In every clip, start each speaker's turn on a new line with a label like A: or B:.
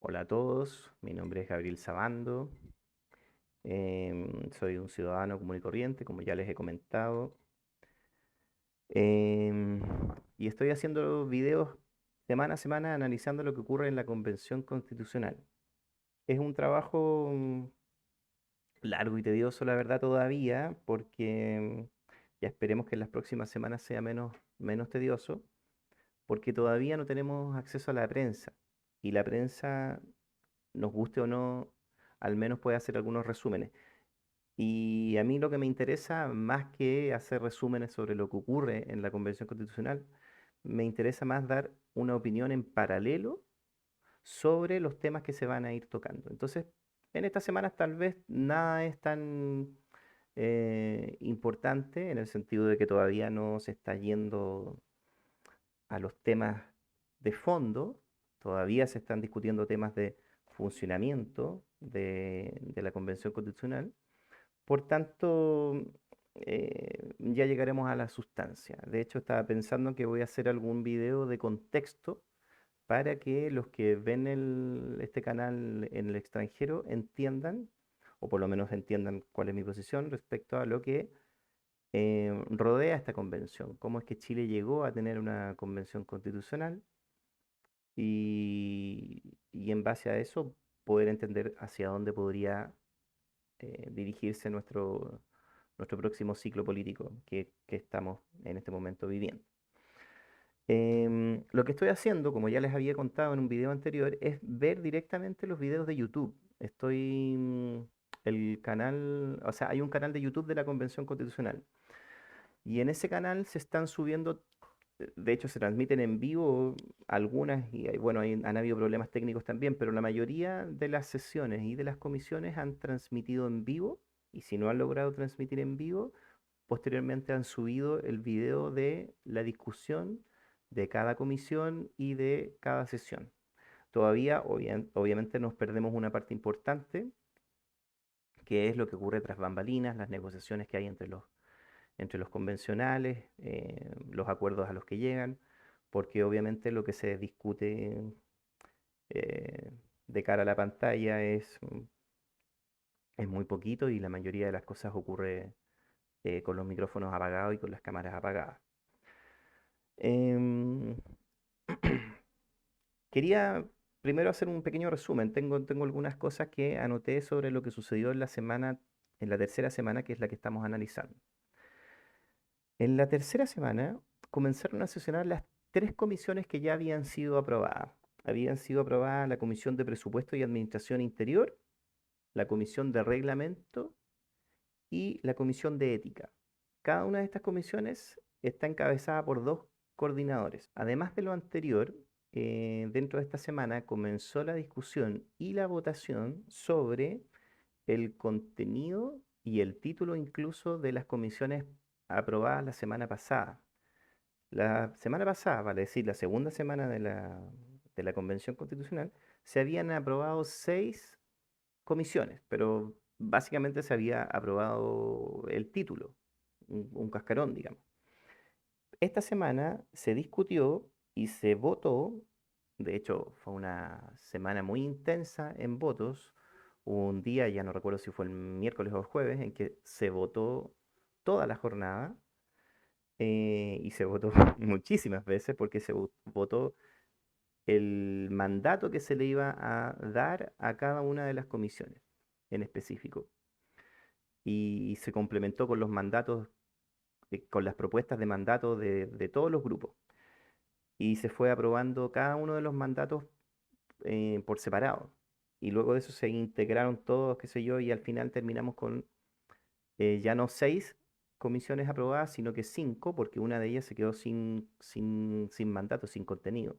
A: Hola a todos, mi nombre es Gabriel Sabando, soy un ciudadano común y corriente, como ya les he comentado, em, y estoy haciendo videos semana a semana analizando lo que ocurre en la Convención Constitucional. Es un trabajo largo y tedioso, la verdad, todavía, porque ya esperemos que en las próximas semanas sea menos tedioso, porque todavía no tenemos acceso a la prensa, y la prensa, nos guste o no, al menos puede hacer algunos resúmenes. Y a mí lo que me interesa, más que hacer resúmenes sobre lo que ocurre en la Convención Constitucional, me interesa más dar una opinión en paralelo sobre los temas que se van a ir tocando. Entonces, en estas semanas tal vez nada es tan importante en el sentido de que todavía no se está yendo a los temas de fondo, todavía se están discutiendo temas de funcionamiento de la Convención Constitucional. Por tanto, ya llegaremos a la sustancia. De hecho, estaba pensando que voy a hacer algún video de contexto para que los que ven este canal en el extranjero entiendan, o por lo menos entiendan cuál es mi posición respecto a lo que rodea esta convención. Cómo es que Chile llegó a tener una convención constitucional y en base a eso poder entender hacia dónde podría dirigirse nuestro próximo ciclo político que estamos en este momento viviendo. Lo que estoy haciendo, como ya les había contado en un video anterior, es ver directamente los videos de YouTube. El canal, o sea, hay un canal de YouTube de la Convención Constitucional. Y en ese canal se están subiendo, de hecho se transmiten en vivo algunas, y bueno, han habido problemas técnicos también, pero la mayoría de las sesiones y de las comisiones han transmitido en vivo, y si no han logrado transmitir en vivo, posteriormente han subido el video de la discusión de cada comisión y de cada sesión. Todavía, obviamente, nos perdemos una parte importante, que es lo que ocurre tras bambalinas, las negociaciones que hay entre los convencionales, los acuerdos a los que llegan, porque obviamente lo que se discute eh, de cara a la pantalla es muy poquito y la mayoría de las cosas ocurre con los micrófonos apagados y con las cámaras apagadas. Em, Quería primero hacer un pequeño resumen. Tengo algunas cosas que anoté sobre lo que sucedió en la tercera semana, que es la que estamos analizando. En la tercera semana comenzaron a sesionar las tres comisiones que ya habían sido aprobadas. Habían sido aprobadas la Comisión de Presupuesto y Administración Interior, la Comisión de Reglamento y la Comisión de Ética. Cada una de estas comisiones está encabezada por dos coordinadores. Además de lo anterior, dentro de esta semana comenzó la discusión y la votación sobre el contenido y el título incluso de las comisiones aprobadas la semana pasada. La semana pasada, vale decir, la segunda semana de la Convención Constitucional, se habían aprobado seis comisiones, pero básicamente se había aprobado el título, un cascarón, digamos. Esta semana se discutió y se votó, de hecho fue una semana muy intensa en votos, hubo un día, ya no recuerdo si fue el miércoles o el jueves, en que se votó toda la jornada y se votó muchísimas veces porque votó el mandato que se le iba a dar a cada una de las comisiones en específico. Y se complementó con los mandatos, con las propuestas de mandato de todos los grupos. Y se fue aprobando cada uno de los mandatos por separado. Y luego de eso se integraron todos, qué sé yo, y al final terminamos con ya no seis comisiones aprobadas, sino que cinco, porque una de ellas se quedó sin mandato, sin contenido.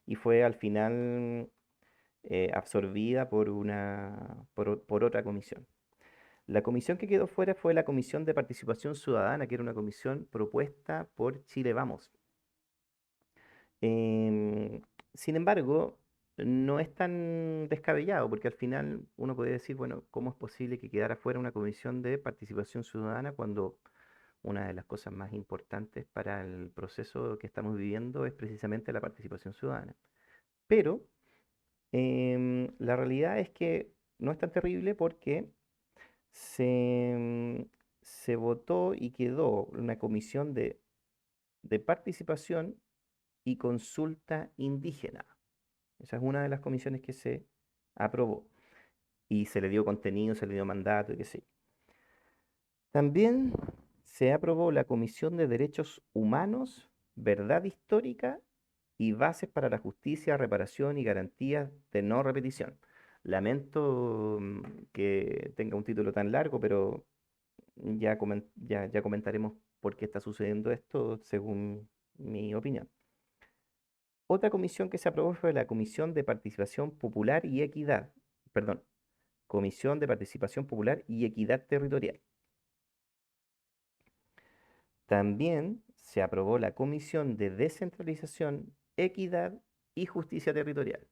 A: Y fue al final absorbida por otra comisión. La comisión que quedó fuera fue la Comisión de Participación Ciudadana, que era una comisión propuesta por Chile Vamos. Em, Sin embargo, no es tan descabellado, porque al final uno puede decir, bueno, ¿cómo es posible que quedara fuera una comisión de participación ciudadana cuando una de las cosas más importantes para el proceso que estamos viviendo es precisamente la participación ciudadana? Pero La realidad es que no es tan terrible porque se, se votó y quedó una comisión de participación y consulta indígena. Esa es una de las comisiones que se aprobó y se le dio contenido, se le dio mandato y qué sé yo. También se aprobó la Comisión de Derechos Humanos, Verdad Histórica y Bases para la Justicia, Reparación y Garantías de No Repetición. Lamento que tenga un título tan largo, pero ya comentaremos por qué está sucediendo esto según mi opinión. Otra comisión que se aprobó fue la Comisión de Participación Popular y Equidad, perdón, Comisión de Participación Popular y Equidad Territorial. También se aprobó la Comisión de Descentralización, Equidad y Justicia Territorial.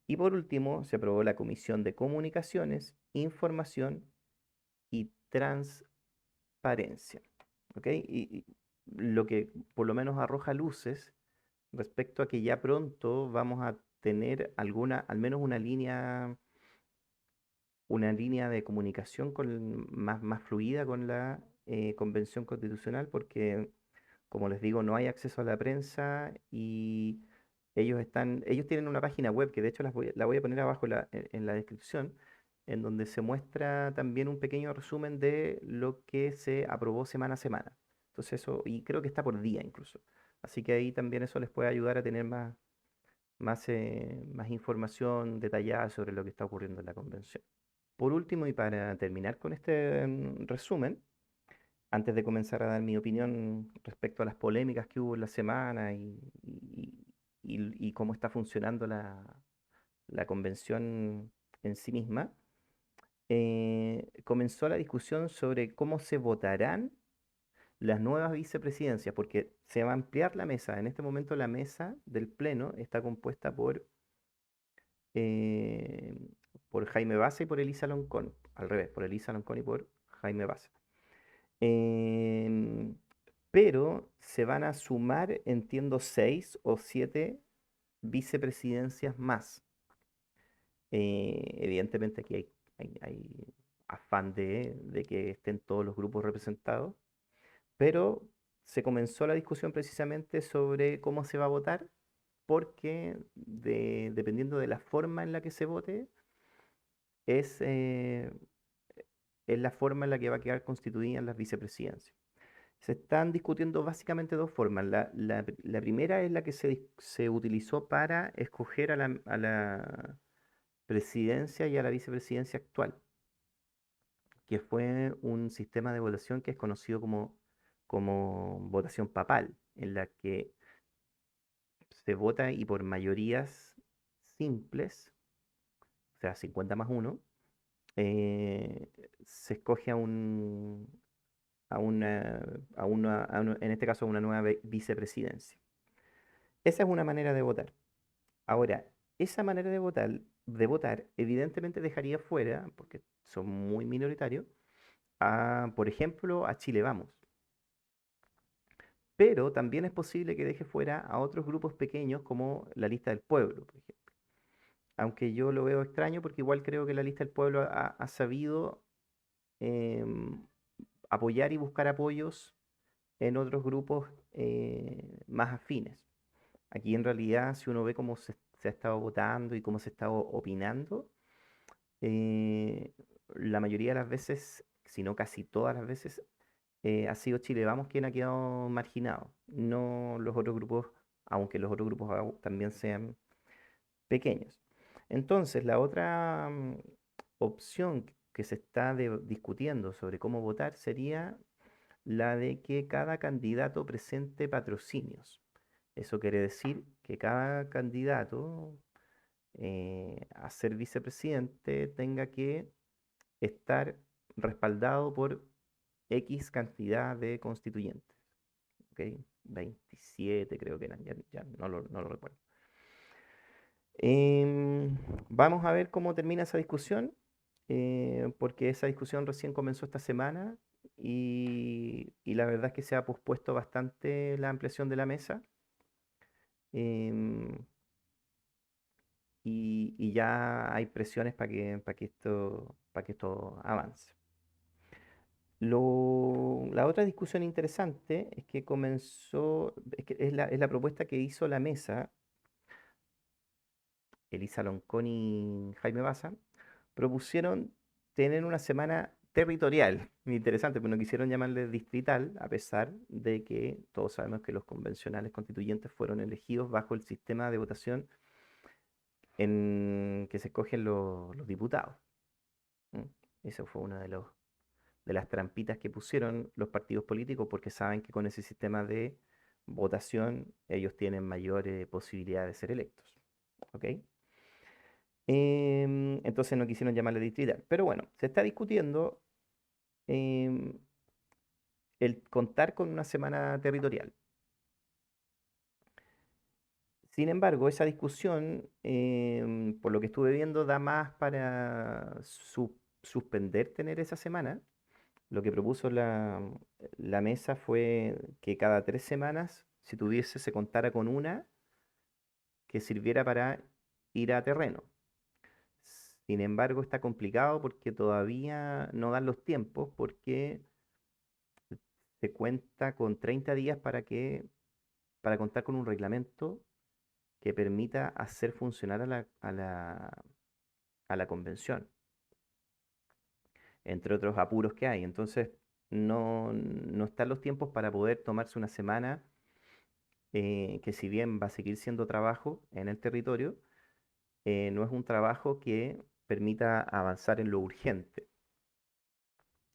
A: Y por último, se aprobó la Comisión de Comunicaciones, Información y Transparencia. ¿Ok? Y lo que por lo menos arroja luces respecto a que ya pronto vamos a tener al menos una línea de comunicación más fluida con la Convención Constitucional, porque, como les digo, no hay acceso a la prensa y ellos tienen una página web que de hecho la voy a poner abajo en la descripción, en donde se muestra también un pequeño resumen de lo que se aprobó semana a semana. Entonces eso, y creo que está por día incluso. Así que ahí también eso les puede ayudar a tener más información detallada sobre lo que está ocurriendo en la convención. Por último, y para terminar con este resumen, antes de comenzar a dar mi opinión respecto a las polémicas que hubo en la semana y cómo está funcionando la convención en sí misma, comenzó la discusión sobre cómo se votarán las nuevas vicepresidencias, porque se va a ampliar la mesa. En este momento la mesa del Pleno está compuesta eh, por Jaime Baza y por Elisa Loncón. Al revés, por Elisa Loncón y por Jaime Baza. Em, pero se van a sumar, entiendo, 6 o 7 vicepresidencias más. Evidentemente aquí hay afán de que estén todos los grupos representados, pero se comenzó la discusión precisamente sobre cómo se va a votar, porque dependiendo de la forma en la que se vote, es, eh, es la forma en la que va a quedar constituidas las vicepresidencias. Se están discutiendo básicamente dos formas. La primera es la que se utilizó para escoger a la presidencia y a la vicepresidencia actual, que fue un sistema de votación que es conocido como votación papal, en la que se vota y por mayorías simples, o sea, 50+1, eh, se escoge en este caso, a una nueva vicepresidencia. Esa es una manera de votar. Ahora, esa manera de votar evidentemente dejaría fuera, porque son muy minoritarios, por ejemplo, a Chile Vamos. Pero también es posible que deje fuera a otros grupos pequeños como la Lista del Pueblo, por ejemplo. Aunque yo lo veo extraño porque igual creo que la Lista del Pueblo ha sabido em, apoyar y buscar apoyos en otros grupos más afines. Aquí en realidad, si uno ve cómo se ha estado votando y cómo se ha estado opinando, eh, la mayoría de las veces, si no casi todas las veces, ha sido Chile Vamos quien ha quedado marginado, no los otros grupos, aunque los otros grupos también sean pequeños. Entonces, la otra opción que se está discutiendo sobre cómo votar sería la de que cada candidato presente patrocinios. Eso quiere decir que cada candidato a ser vicepresidente tenga que estar respaldado por X cantidad de constituyentes. ¿Ok? 27 creo que eran, ya no lo recuerdo. Vamos a ver cómo termina esa discusión, porque esa discusión recién comenzó esta semana y la verdad es que se ha pospuesto bastante la ampliación de la mesa. Em, y ya hay presiones para que esto avance. La otra discusión interesante es que comenzó, es la propuesta que hizo la mesa, Elisa Loncón y Jaime Baza, propusieron tener una semana territorial. Interesante, pero no quisieron llamarle distrital, a pesar de que todos sabemos que los convencionales constituyentes fueron elegidos bajo el sistema de votación en que se escogen los diputados. ¿Mm? Eso fue una de las trampitas que pusieron los partidos políticos porque saben que con ese sistema de votación ellos tienen mayor posibilidad de ser electos. ¿Ok? Entonces no quisieron llamarle distrital. Pero bueno, se está discutiendo em, el contar con una semana territorial. Sin embargo, esa discusión, por lo que estuve viendo, da más para suspender tener esa semana. Lo que propuso la mesa fue que cada 3 semanas, si tuviese, se contara con una que sirviera para ir a terreno. Sin embargo, está complicado porque todavía no dan los tiempos, porque se cuenta con 30 días para contar con un reglamento que permita hacer funcionar a la convención, entre otros apuros que hay. Entonces, no están los tiempos para poder tomarse una semana, que si bien va a seguir siendo trabajo en el territorio, no es un trabajo que permita avanzar en lo urgente.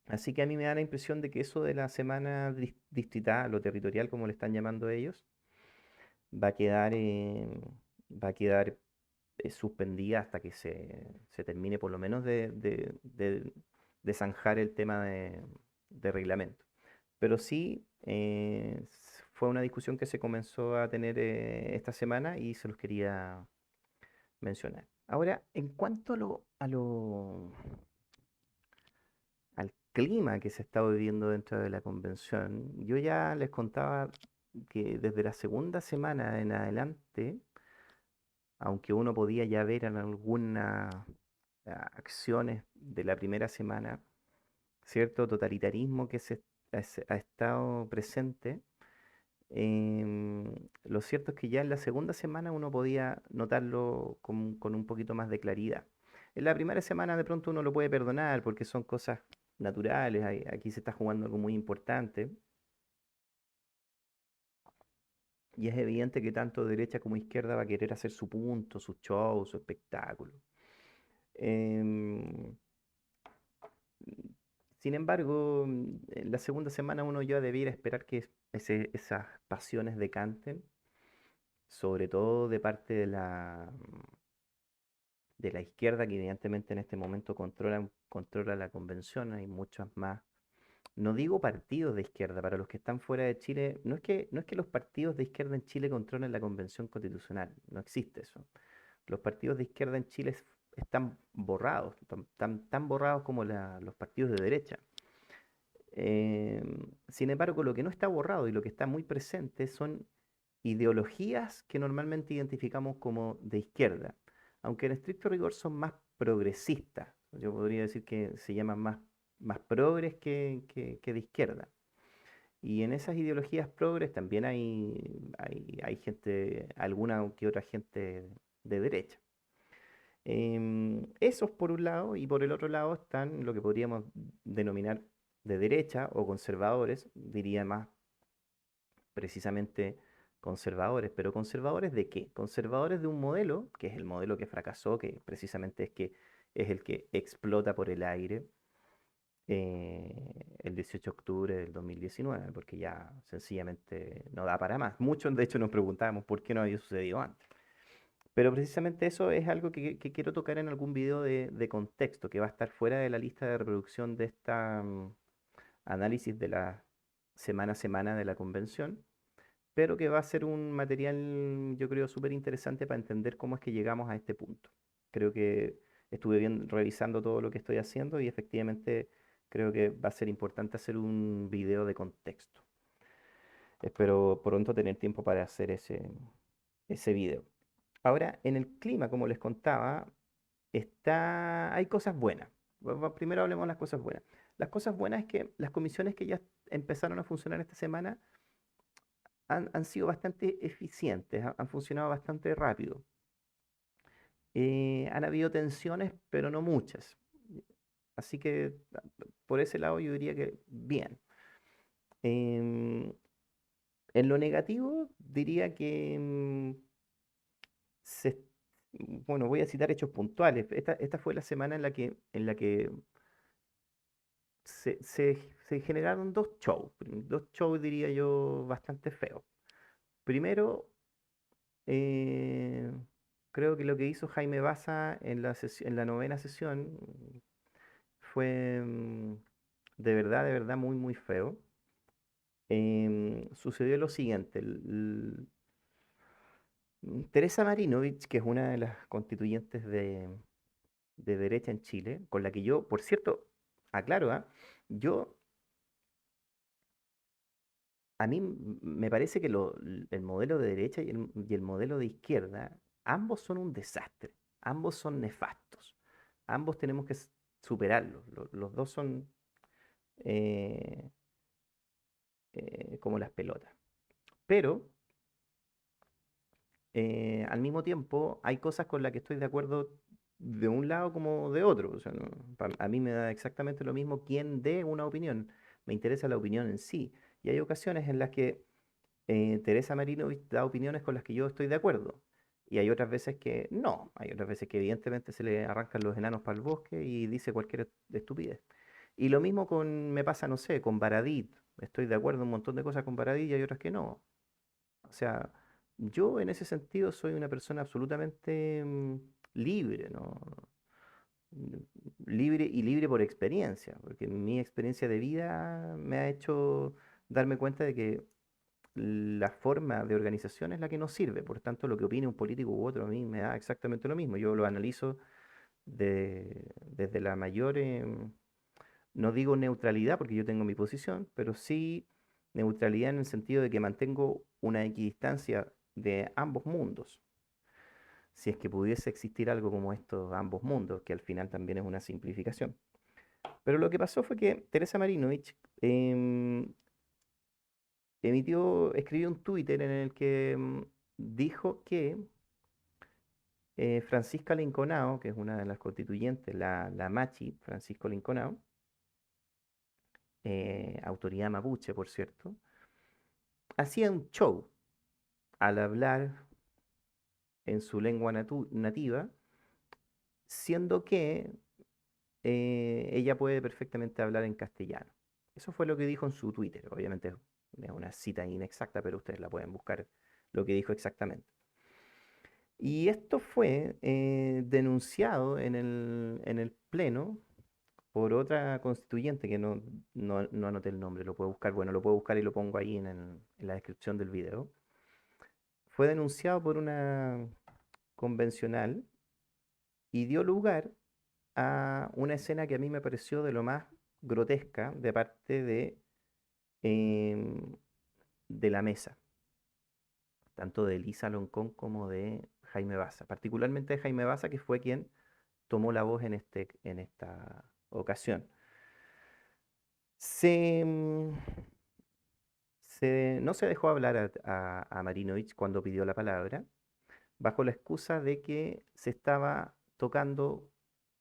A: Así que a mí me da la impresión de que eso de la semana distrital o territorial, como le están llamando ellos, va a quedar, va a quedar suspendida hasta que se termine por lo menos de zanjar el tema de reglamento. Pero sí, fue una discusión que se comenzó a tener esta semana y se los quería mencionar. Ahora, en cuanto al clima que se está viviendo dentro de la convención, yo ya les contaba que desde la segunda semana en adelante, aunque uno podía ya ver en algunas acciones de la primera semana, cierto totalitarismo que ha estado presente. Lo cierto es que ya en la segunda semana uno podía notarlo con un poquito más de claridad. En la primera semana de pronto uno lo puede perdonar porque son cosas naturales, aquí se está jugando algo muy importante y es evidente que tanto derecha como izquierda va a querer hacer su punto, su show, su espectáculo. Em, Sin embargo, en la segunda semana uno ya debiera esperar que esas pasiones decanten, sobre todo de parte de la izquierda, que evidentemente en este momento controla la convención. Hay muchas más. No digo partidos de izquierda, para los que están fuera de Chile, no es que los partidos de izquierda en Chile controlen la convención constitucional, no existe eso. Los partidos de izquierda en Chile están borrados, tan borrados como los partidos de derecha. Sin embargo, lo que no está borrado y lo que está muy presente son ideologías que normalmente identificamos como de izquierda, aunque en estricto rigor son más progresistas. Yo podría decir que se llaman más progres que de izquierda. Y en esas ideologías progres también hay gente, alguna que otra gente de derecha. Esos por un lado, y por el otro lado están lo que podríamos denominar de derecha o conservadores, diría más precisamente conservadores. ¿Pero conservadores de qué? Conservadores de un modelo, que es el modelo que fracasó, que precisamente es el que explota por el aire el 18 de octubre del 2019, porque ya sencillamente no da para más. Muchos de hecho nos preguntábamos por qué no había sucedido antes. Pero precisamente eso es algo que quiero tocar en algún video de contexto, que va a estar fuera de la lista de reproducción de esta análisis de la semana a semana de la convención, pero que va a ser un material, yo creo, súper interesante para entender cómo es que llegamos a este punto. Creo que estuve bien revisando todo lo que estoy haciendo y efectivamente creo que va a ser importante hacer un video de contexto. Espero pronto tener tiempo para hacer ese video. Ahora, en el clima, como les contaba, hay cosas buenas. Primero hablemos de las cosas buenas. Las cosas buenas es que las comisiones que ya empezaron a funcionar esta semana han sido bastante eficientes, han funcionado bastante rápido. Han habido tensiones, pero no muchas. Así que por ese lado yo diría que bien. Em, en lo negativo diría que se, bueno, voy a citar hechos puntuales. Esta fue la semana en la que se generaron dos shows diría yo bastante feos. Primero, eh, creo que lo que hizo Jaime Baza en la novena sesión fue de verdad muy, muy feo. Sucedió lo siguiente. Teresa Marinovich, que es una de las constituyentes de derecha en Chile, con la que yo, por cierto, aclaro, ¿ah? Yo, a mí me parece que el modelo de derecha y el modelo de izquierda, ambos son un desastre, ambos son nefastos, ambos tenemos que superarlos, los dos son eh, como las pelotas. Pero al mismo tiempo hay cosas con las que estoy de acuerdo de un lado como de otro. O sea, a mí me da exactamente lo mismo quién dé una opinión. Me interesa la opinión en sí. Y hay ocasiones en las que Teresa Marinovich da opiniones con las que yo estoy de acuerdo. Y hay otras veces que no. Hay otras veces que evidentemente se le arrancan los enanos para el bosque y dice cualquier estupidez. Y lo mismo me pasa, no sé, con Baradit. Estoy de acuerdo en un montón de cosas con Baradit y hay otras que no. O sea, yo en ese sentido soy una persona absolutamente libre, ¿no? Mm, Libre y libre por experiencia, porque mi experiencia de vida me ha hecho darme cuenta de que la forma de organización es la que nos sirve. Por tanto, lo que opine un político u otro a mí me da exactamente lo mismo. Yo lo analizo desde la mayor, no digo neutralidad porque yo tengo mi posición, pero sí neutralidad en el sentido de que mantengo una equidistancia de ambos mundos. Si es que pudiese existir algo como estos ambos mundos, que al final también es una simplificación. Pero lo que pasó fue que Teresa Marinovich escribió un Twitter en el que dijo que Francisca Linconao, que es una de las constituyentes, la Machi Francisco Linconao, autoridad mapuche, por cierto, hacía un show al hablar en su lengua nativa, siendo que ella puede perfectamente hablar en castellano. Eso fue lo que dijo en su Twitter. Obviamente es una cita inexacta, pero ustedes la pueden buscar lo que dijo exactamente. Y esto fue denunciado en el Pleno por otra constituyente que no anoté el nombre, lo puedo buscar, bueno, lo puedo buscar y lo pongo ahí en la descripción del video. Fue denunciado por una convencional y dio lugar a una escena que a mí me pareció de lo más grotesca de parte em, de la mesa, tanto de Elisa Loncón como de Jaime Baza, particularmente de Jaime Baza, que fue quien tomó la voz en esta ocasión. Se, mm, no se dejó hablar a Marinovich cuando pidió la palabra, bajo la excusa de que se estaba tocando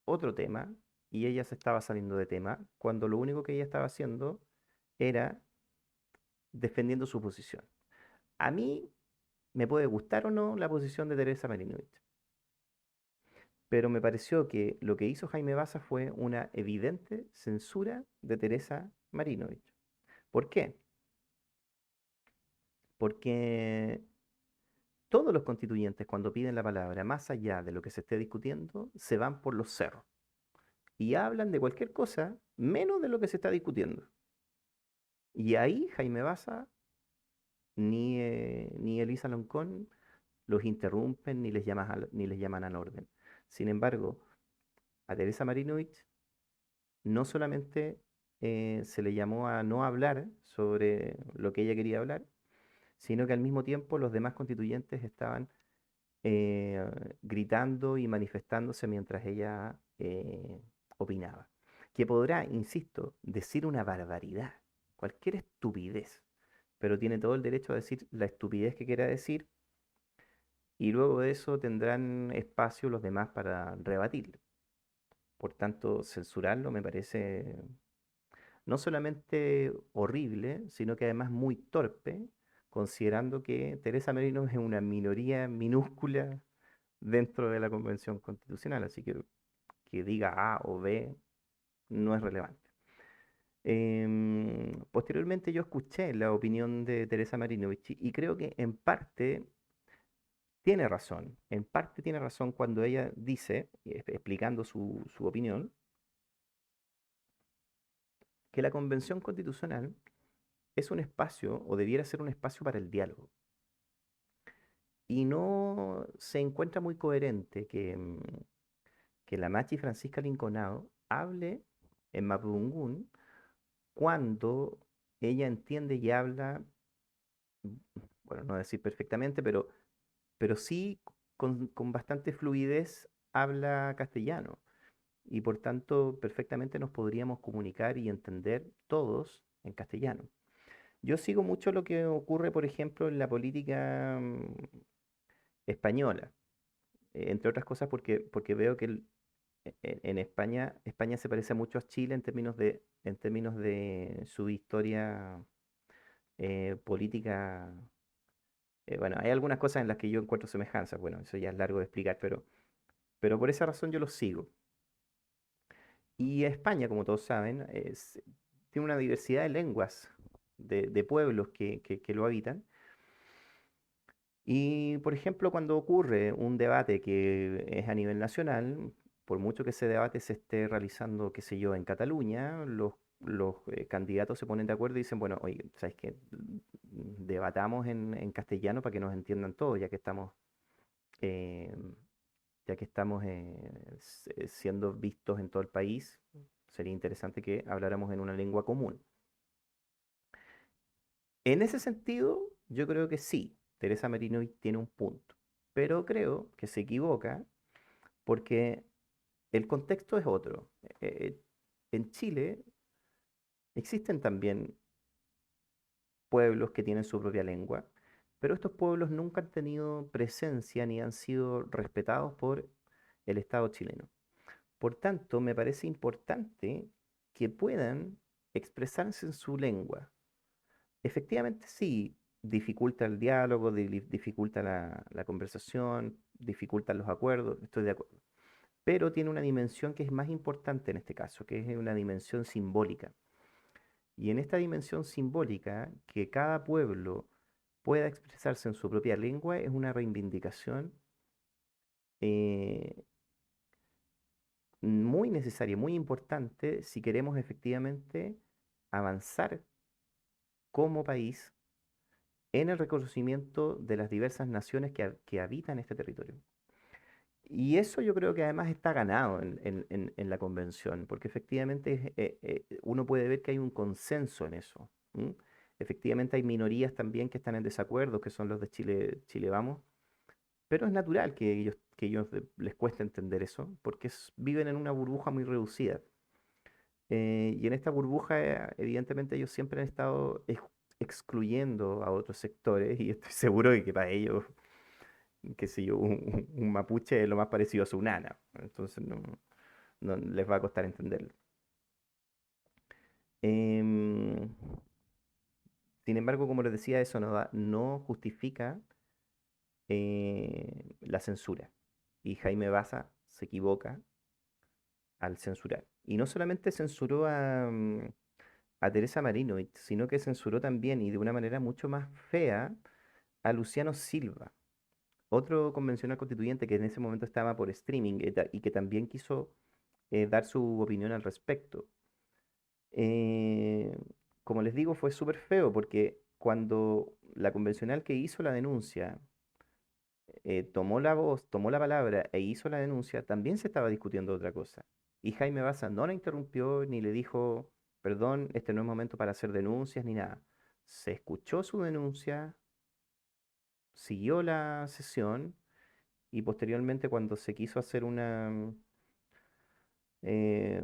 A: otro tema y ella se estaba saliendo de tema, cuando lo único que ella estaba haciendo era defendiendo su posición. A mí me puede gustar o no la posición de Teresa Marinovich, pero me pareció que lo que hizo Jaime Baza fue una evidente censura de Teresa Marinovich. ¿Por qué? Porque todos los constituyentes cuando piden la palabra, más allá de lo que se esté discutiendo, se van por los cerros y hablan de cualquier cosa menos de lo que se está discutiendo. Y ahí Jaime Baza ni Elisa Loncón los interrumpen ni les llaman al orden. Sin embargo, a Teresa Marinovich no solamente se le llamó a no hablar sobre lo que ella quería hablar, sino que al mismo tiempo los demás constituyentes estaban eh, gritando y manifestándose mientras ella opinaba. Que podrá, insisto, decir una barbaridad, cualquier estupidez, pero tiene todo el derecho a decir la estupidez que quiera decir y luego de eso tendrán espacio los demás para rebatirlo. Por tanto, censurarlo me parece no solamente horrible, sino que además muy torpe, considerando que Teresa Merino es una minoría minúscula dentro de la Convención Constitucional, así que diga A o B no es relevante. Posteriormente yo escuché la opinión de Teresa Marinovich y creo que en parte tiene razón cuando ella dice, explicando su opinión, que la Convención Constitucional es un espacio, o debiera ser un espacio para el diálogo. Y no se encuentra muy coherente que la Machi Francisca Linconao hable en Mapudungún cuando ella entiende y habla, mm, bueno, no decir perfectamente, pero sí con bastante fluidez habla castellano. Y por tanto, perfectamente nos podríamos comunicar y entender todos en castellano. Yo sigo mucho lo que ocurre, por ejemplo, en la política española, entre otras cosas porque veo que en España, España se parece mucho a Chile en términos de su historia política. Bueno, hay algunas cosas en las que yo encuentro semejanzas, bueno, eso ya es largo de explicar, pero por esa razón yo los sigo. Y España, como todos saben, tiene una diversidad de lenguas, de pueblos que lo habitan. Y, por ejemplo, cuando ocurre un debate que es a nivel nacional, por mucho que ese debate se esté realizando, qué sé yo, en Cataluña, los candidatos se ponen de acuerdo y dicen, bueno, oye, ¿sabes qué? Debatamos en castellano para que nos entiendan todos, eh, ya que estamos siendo vistos en todo el país, sería interesante que habláramos en una lengua común. En ese sentido, yo creo que sí, Teresa Merino tiene un punto, pero creo que se equivoca porque el contexto es otro. En Chile existen también pueblos que tienen su propia lengua, pero estos pueblos nunca han tenido presencia ni han sido respetados por el Estado chileno. Por tanto, me parece importante que puedan expresarse en su lengua. Efectivamente, sí, dificulta el diálogo, dificulta la conversación, dificulta los acuerdos, estoy de acuerdo. Pero tiene una dimensión que es más importante en este caso, que es una dimensión simbólica. Y en esta dimensión simbólica, que cada pueblo pueda expresarse en su propia lengua es una reivindicación eh, muy necesaria, muy importante si queremos efectivamente avanzar como país en el reconocimiento de las diversas naciones que habitan este territorio. Y eso yo creo que además está ganado en la convención, porque efectivamente uno puede ver que hay un consenso en eso. ¿M? Efectivamente hay minorías también que están en desacuerdo, que son los de Chile, Chile Vamos, pero es natural que ellos les cueste entender eso, porque viven en una burbuja muy reducida. Y en esta burbuja, evidentemente, ellos siempre han estado excluyendo a otros sectores, y estoy seguro de que para ellos, qué sé yo, un mapuche es lo más parecido a su nana. Entonces no les va a costar entenderlo. Em, Sin embargo, como les decía, eso no justifica la censura. Y Jaime Baza se equivoca al censurar. Y no solamente censuró a Teresa Marino, sino que censuró también, y de una manera mucho más fea, a Luciano Silva, otro convencional constituyente que en ese momento estaba por streaming y que también quiso dar su opinión al respecto. Eh, Como les digo, fue súper feo porque cuando la convencional que hizo la denuncia tomó la voz, tomó la palabra e hizo la denuncia, también se estaba discutiendo otra cosa. Y Jaime Baza no la interrumpió ni le dijo, perdón, este no es momento para hacer denuncias ni nada. Se escuchó su denuncia, siguió la sesión y posteriormente cuando se quiso hacer eh,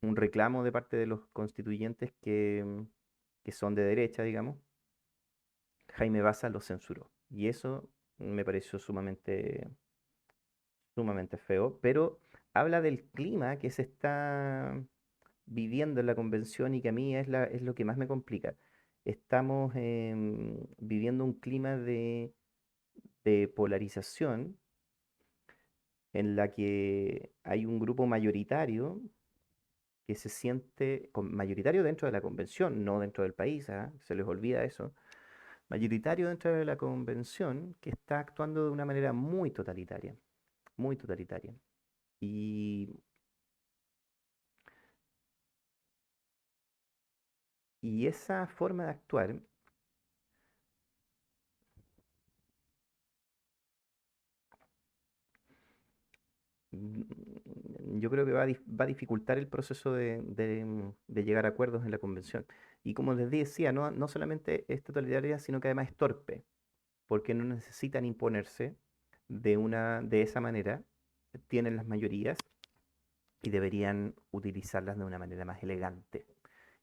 A: un reclamo de parte de los constituyentes que son de derecha, digamos, Jaime Baza lo censuró. Y eso me pareció sumamente feo, pero habla del clima que se está viviendo en la convención y que a mí es lo que más me complica. Estamos viviendo un clima de polarización en la que hay un grupo mayoritario que se siente mayoritario dentro de la convención, no dentro del país, ¿ah? Se les olvida eso. Mayoritario dentro de la convención que está actuando de una manera muy totalitaria, muy totalitaria. Y, y esa forma de actuar, yo creo que va a dificultar el proceso de llegar a acuerdos en la convención. Y como les decía, no solamente es totalitaria, sino que además es torpe, porque no necesitan imponerse de esa manera, tienen las mayorías y deberían utilizarlas de una manera más elegante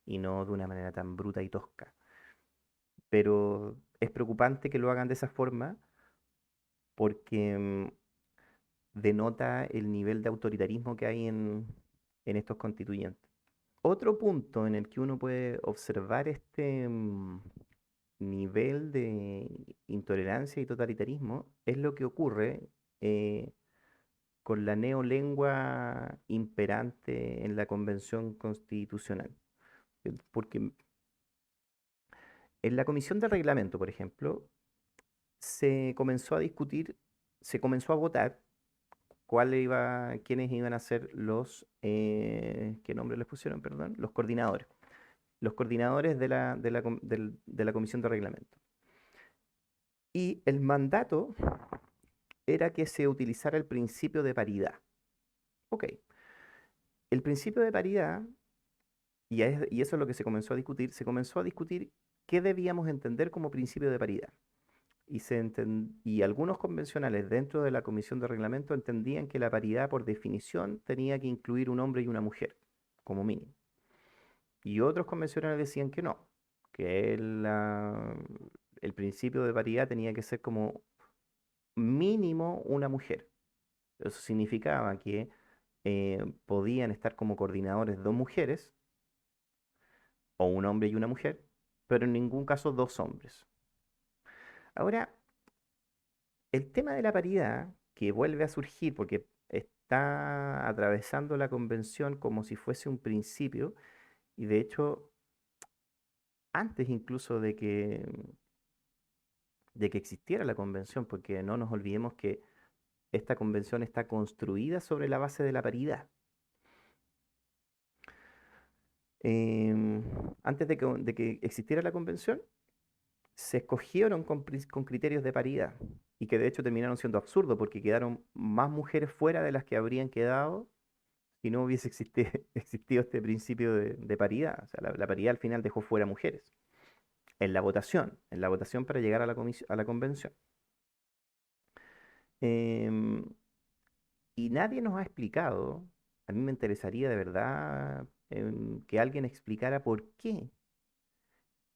A: y no de una manera tan bruta y tosca. Pero es preocupante que lo hagan de esa forma porque denota el nivel de autoritarismo que hay en estos constituyentes. Otro punto en el que uno puede observar este nivel de intolerancia y totalitarismo es lo que ocurre eh, con la neolengua imperante en la Convención Constitucional. Porque en la Comisión de Reglamento, por ejemplo, se comenzó a discutir, se comenzó a votar quiénes iban a ser ¿qué nombre les pusieron, perdón? Los coordinadores. Los coordinadores de la Comisión de Reglamento. Y el mandato era que se utilizara el principio de paridad. Ok, el principio de paridad, y eso es lo que se comenzó a discutir, se comenzó a discutir qué debíamos entender como principio de paridad. Y algunos convencionales dentro de la Comisión de Reglamento entendían que la paridad por definición tenía que incluir un hombre y una mujer, como mínimo. Y otros convencionales decían que no, que el principio de paridad tenía que ser como mínimo una mujer. Eso significaba que podían estar como coordinadores dos mujeres, o un hombre y una mujer, pero en ningún caso dos hombres. Ahora, el tema de la paridad, que vuelve a surgir porque está atravesando la convención como si fuese un principio, y de hecho, antes incluso de que existiera la convención, porque no nos olvidemos que esta convención está construida sobre la base de la paridad. Em, Antes de que existiera la convención, se escogieron con criterios de paridad y que de hecho terminaron siendo absurdos porque quedaron más mujeres fuera de las que habrían quedado si no hubiese existido este principio de paridad. O sea, la paridad al final dejó fuera mujeres en la votación para llegar a a la convención. Em, y nadie nos ha explicado, a mí me interesaría de verdad que alguien explicara por qué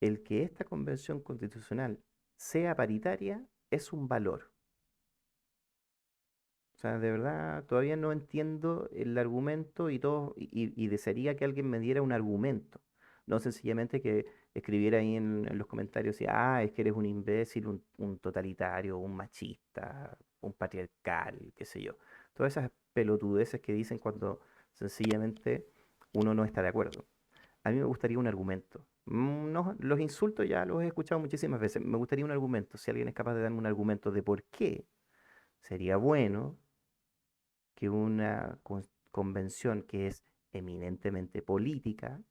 A: el que esta convención constitucional sea paritaria es un valor. O sea, de verdad, todavía no entiendo el argumento y todo, y desearía que alguien me diera un argumento. No sencillamente que escribiera ahí en los comentarios, y, es que eres un imbécil, un totalitario, un machista, un patriarcal, qué sé yo. Todas esas pelotudeces que dicen cuando sencillamente uno no está de acuerdo. A mí me gustaría un argumento. No, los insultos ya los he escuchado muchísimas veces. Me gustaría un argumento. Si alguien es capaz de darme un argumento de por qué sería bueno que una convención que es eminentemente política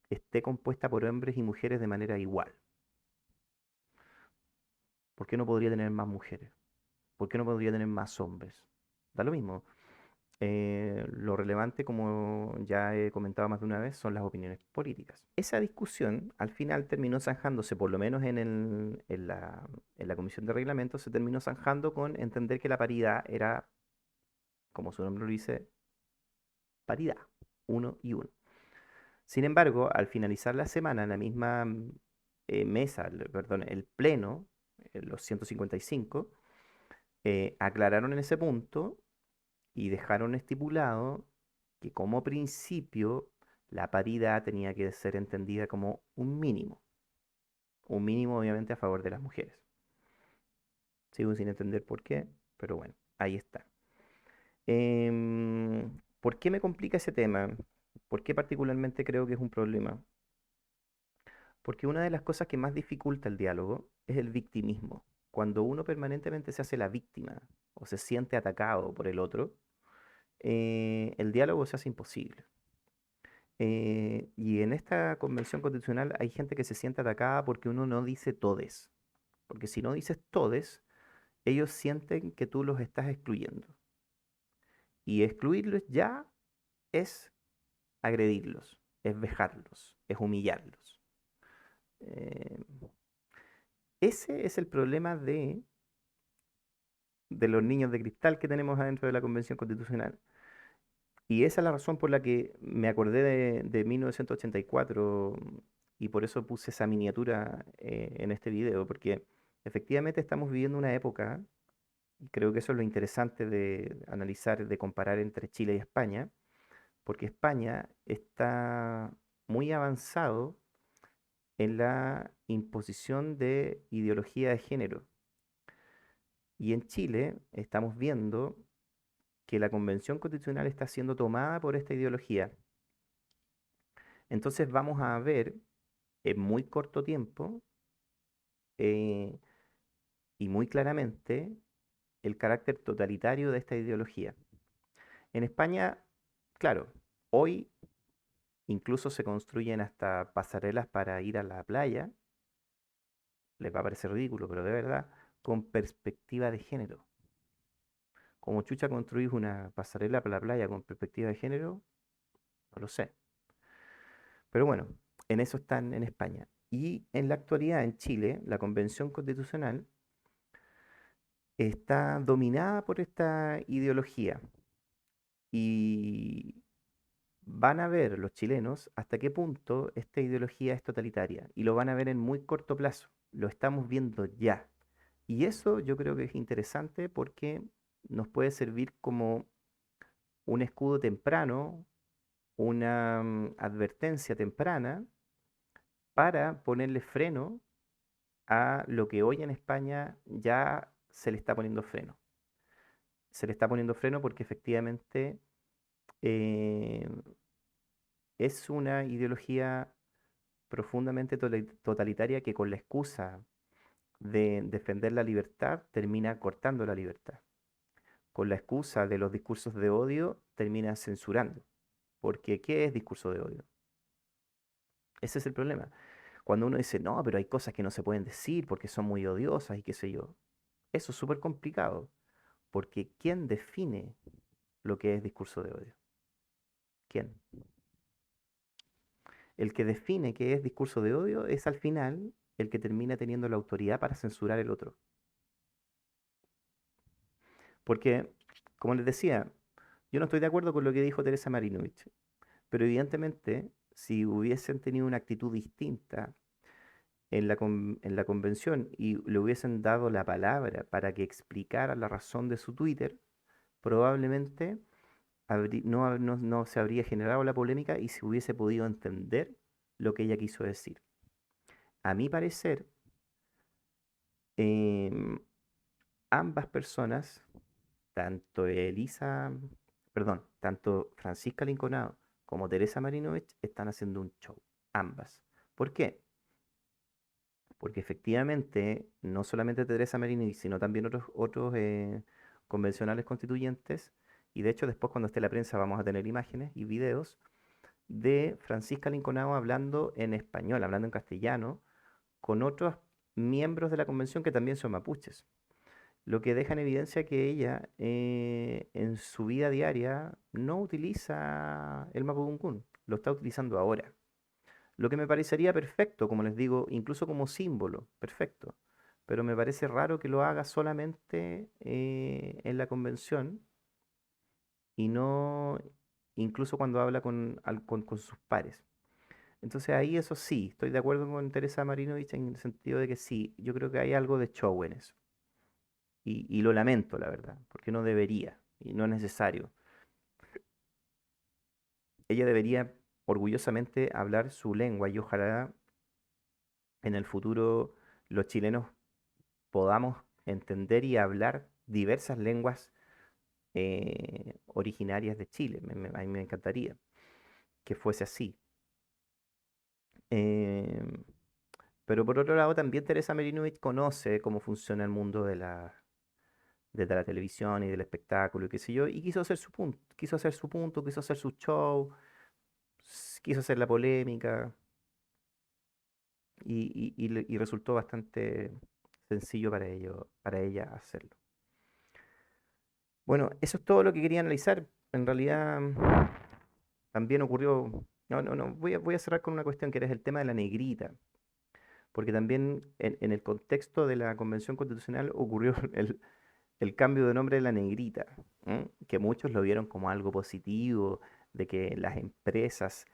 A: esté compuesta por hombres y mujeres de manera igual. ¿Por qué no podría tener más mujeres? ¿Por qué no podría tener más hombres? Da lo mismo. lo relevante, como ya he comentado más de una vez, son las opiniones políticas. Esa discusión al final terminó zanjándose, por lo menos en la Comisión de Reglamentos, se terminó zanjando con entender que la paridad era, como su nombre lo dice, paridad, uno y uno. Sin embargo, al finalizar la semana, en la misma mesa, perdón, el pleno, los 155, aclararon en ese punto y dejaron estipulado que como principio la paridad tenía que ser entendida como un mínimo obviamente a favor de las mujeres. Sigo sin entender por qué, pero bueno, ahí está. ¿Por qué me complica ese tema? ¿Por qué particularmente creo que es un problema? Porque una de las cosas que más dificulta el diálogo es el victimismo. Cuando uno permanentemente se hace la víctima o se siente atacado por el otro, el diálogo se hace imposible. Y en esta convención constitucional hay gente que se siente atacada porque uno no dice todes. Porque si no dices todes, ellos sienten que tú los estás excluyendo. Y excluirlos ya es agredirlos, es vejarlos, es humillarlos. Eh, ese es el problema de los niños de cristal que tenemos adentro de la convención constitucional. Y esa es la razón por la que me acordé de 1984 y por eso puse esa miniatura en este video, porque efectivamente estamos viviendo una época, y creo que eso es lo interesante de analizar, de comparar entre Chile y España, porque España está muy avanzado en la imposición de ideología de género. Y en Chile estamos viendo que la Convención Constitucional está siendo tomada por esta ideología. Entonces vamos a ver en muy corto tiempo eh, y muy claramente el carácter totalitario de esta ideología. En España, claro, hoy incluso se construyen hasta pasarelas para ir a la playa, les va a parecer ridículo, pero de verdad, con perspectiva de género. Como chucha construís una pasarela para la playa con perspectiva de género, no lo sé. Pero bueno, en eso están en España. Y en la actualidad en Chile, la Convención Constitucional está dominada por esta ideología y van a ver los chilenos hasta qué punto esta ideología es totalitaria y lo van a ver en muy corto plazo. Lo estamos viendo ya. Y eso yo creo que es interesante porque nos puede servir como un escudo temprano, una advertencia temprana para ponerle freno a lo que hoy en España ya se le está poniendo freno. Se le está poniendo freno porque efectivamente eh, es una ideología profundamente totalitaria que con la excusa de defender la libertad termina cortando la libertad. Con la excusa de los discursos de odio termina censurando. Porque ¿qué es discurso de odio? Ese es el problema. Cuando uno dice, no, pero hay cosas que no se pueden decir porque son muy odiosas y qué sé yo. Eso es súper complicado. Porque ¿quién define lo que es discurso de odio? ¿Quién? El que define qué es discurso de odio es al final el que termina teniendo la autoridad para censurar el otro. Porque, como les decía, yo no estoy de acuerdo con lo que dijo Teresa Marinovich, pero evidentemente, si hubiesen tenido una actitud distinta en la convención y le hubiesen dado la palabra para que explicara la razón de su Twitter, probablemente no se habría generado la polémica y se hubiese podido entender lo que ella quiso decir. A mi parecer, em, ambas personas, tanto Francisca Linconado como Teresa Marinovich están haciendo un show, ambas. ¿Por qué? Porque efectivamente, no solamente Teresa Marinovich, sino también otros convencionales constituyentes, y de hecho después cuando esté la prensa vamos a tener imágenes y videos de Francisca Linconado hablando en español, hablando en castellano, con otros miembros de la convención que también son mapuches. lo que deja en evidencia que ella en su vida diaria no utiliza el Mapudungun, lo está utilizando ahora. Lo que me parecería perfecto, como les digo, incluso como símbolo, perfecto. Pero me parece raro que lo haga solamente en la convención y no incluso cuando habla con sus pares. Entonces ahí eso sí, estoy de acuerdo con Teresa Marinovich en el sentido de que sí, yo creo que hay algo de show en eso. Y lo lamento, la verdad, porque no debería y no es necesario. Ella debería orgullosamente hablar su lengua y ojalá en el futuro los chilenos podamos entender y hablar diversas lenguas originarias de Chile. A mí me encantaría que fuese así. Em, pero por otro lado, también Teresa Merinovich conoce cómo funciona el mundo de la televisión y del espectáculo y qué sé yo, y quiso hacer su punto, quiso hacer su punto, quiso hacer su show, quiso hacer la polémica y resultó bastante sencillo para ella hacerlo. Bueno, eso es todo lo que quería analizar. En realidad, también ocurrió. No, no, no. Voy a cerrar con una cuestión que era el tema de la negrita. Porque también en el contexto de la Convención Constitucional ocurrió el cambio de nombre de la negrita, ¿m? Que muchos lo vieron como algo positivo, de que las empresas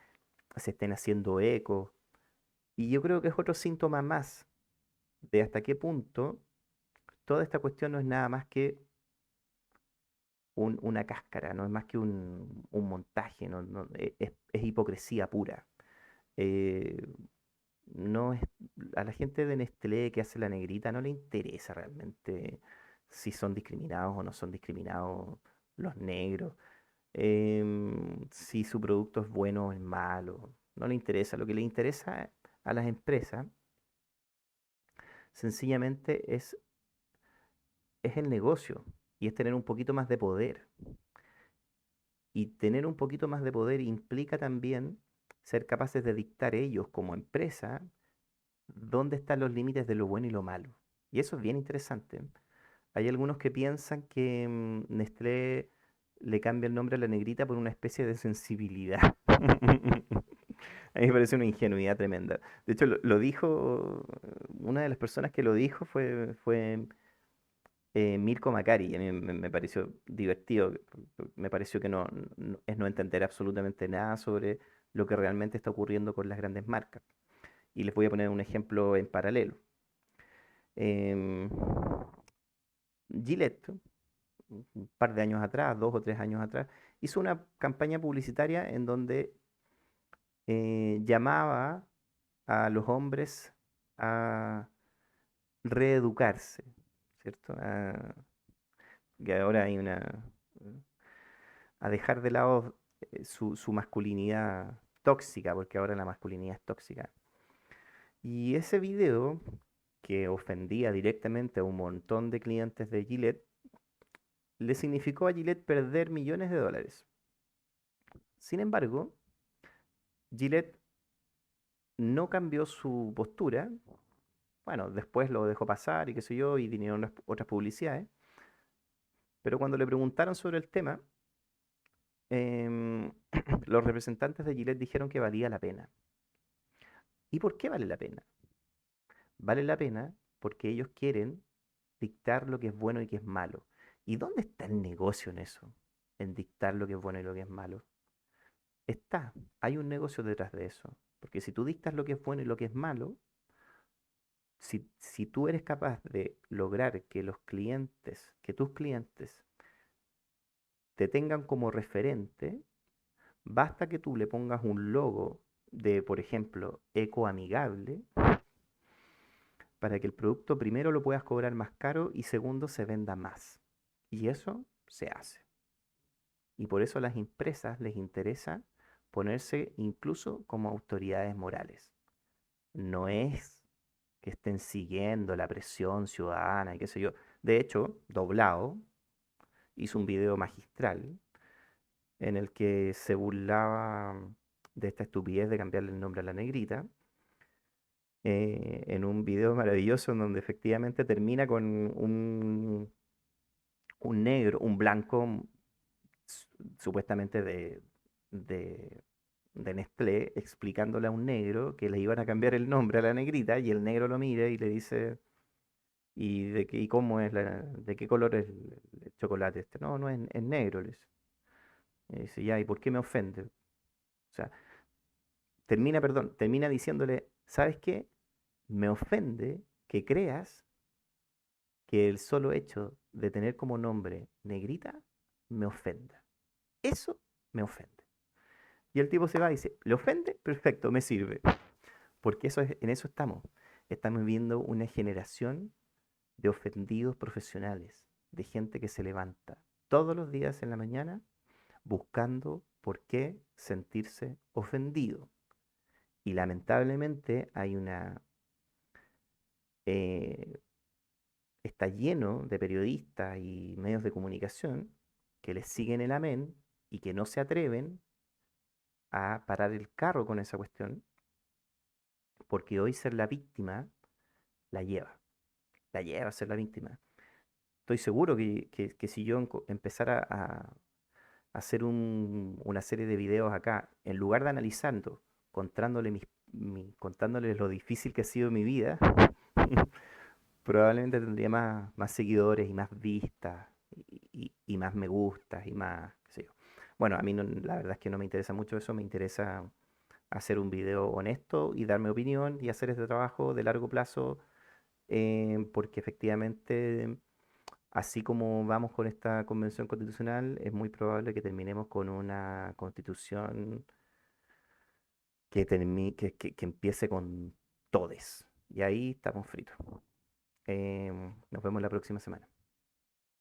A: se estén haciendo eco. Y yo creo que es otro síntoma más de hasta qué punto toda esta cuestión no es nada más que una cáscara, no es más que un montaje, es hipocresía pura. Eh, no es, a la gente de Nestlé que hace la negrita no le interesa realmente si son discriminados o no son discriminados los negros, si su producto es bueno o es malo, no le interesa. Lo que le interesa a las empresas sencillamente es el negocio y es tener un poquito más de poder. Y tener un poquito más de poder implica también ser capaces de dictar ellos como empresa dónde están los límites de lo bueno y lo malo. Y eso es bien interesante. Hay algunos que piensan que Nestlé le cambia el nombre a la negrita por una especie de sensibilidad. A mí me parece una ingenuidad tremenda. De hecho, lo dijo, una de las personas que lo dijo fue Mirko Macari, y a mí me pareció divertido, me pareció que es no entender absolutamente nada sobre lo que realmente está ocurriendo con las grandes marcas. Y les voy a poner un ejemplo en paralelo. Em, Gillette, un par de años atrás, 2 o 3 años atrás, hizo una campaña publicitaria en donde llamaba a los hombres a reeducarse, ¿cierto? Que ahora hay a dejar de lado su masculinidad tóxica, porque ahora la masculinidad es tóxica. Y ese video, que ofendía directamente a un montón de clientes de Gillette, le significó a Gillette perder millones de dólares. Sin embargo, Gillette no cambió su postura. Bueno, después lo dejó pasar y qué sé yo, y vinieron otras publicidades. Pero cuando le preguntaron sobre el tema, em, los representantes de Gillette dijeron que valía la pena. ¿Y por qué vale la pena? Vale la pena porque ellos quieren dictar lo que es bueno y que es malo. ¿Y dónde está el negocio en eso? En dictar lo que es bueno y lo que es malo. Hay un negocio detrás de eso. Porque si tú dictas lo que es bueno y lo que es malo, si tú eres capaz de lograr que que tus clientes te tengan como referente, basta que tú le pongas un logo de, por ejemplo, ecoamigable, para que el producto primero lo puedas cobrar más caro y segundo se venda más. Y eso se hace. Y por eso a las empresas les interesa ponerse incluso como autoridades morales. No es que estén siguiendo la presión ciudadana y qué sé yo. De hecho, Doblado hizo un video magistral en el que se burlaba de esta estupidez de cambiarle el nombre a la negrita, en un video maravilloso en donde efectivamente termina con un negro, un blanco, s- supuestamente de, de Nestlé, explicándole a un negro que le iban a cambiar el nombre a la negrita, y el negro lo mira y le dice, ¿y cómo es de qué color es el chocolate este? No, no es negro, le dice. Y dice, ya, ¿y por qué me ofende? O sea, termina diciéndole, ¿sabes qué? Me ofende que creas que el solo hecho de tener como nombre negrita me ofenda. Eso me ofende. Y el tipo se va y dice, ¿le ofende? Perfecto, me sirve. Porque en eso estamos. Estamos viendo una generación de ofendidos profesionales, de gente que se levanta todos los días en la mañana buscando por qué sentirse ofendido. Y lamentablemente eh, está lleno de periodistas y medios de comunicación que les siguen el amén y que no se atreven a parar el carro con esa cuestión, porque hoy ser la víctima la lleva, la lleva a ser la víctima. Estoy seguro que si yo empezara a hacer una serie de videos acá, en lugar de analizando, contándoles lo difícil que ha sido mi vida, probablemente tendría más seguidores y más vistas y más me gustas y más, qué sé yo. Bueno, a mí la verdad es que no me interesa mucho eso, me interesa hacer un video honesto y dar mi opinión y hacer este trabajo de largo plazo, porque efectivamente, así como vamos con esta convención constitucional, es muy probable que terminemos con una constitución que empiece con todes. Y ahí estamos fritos. Nos vemos la próxima semana.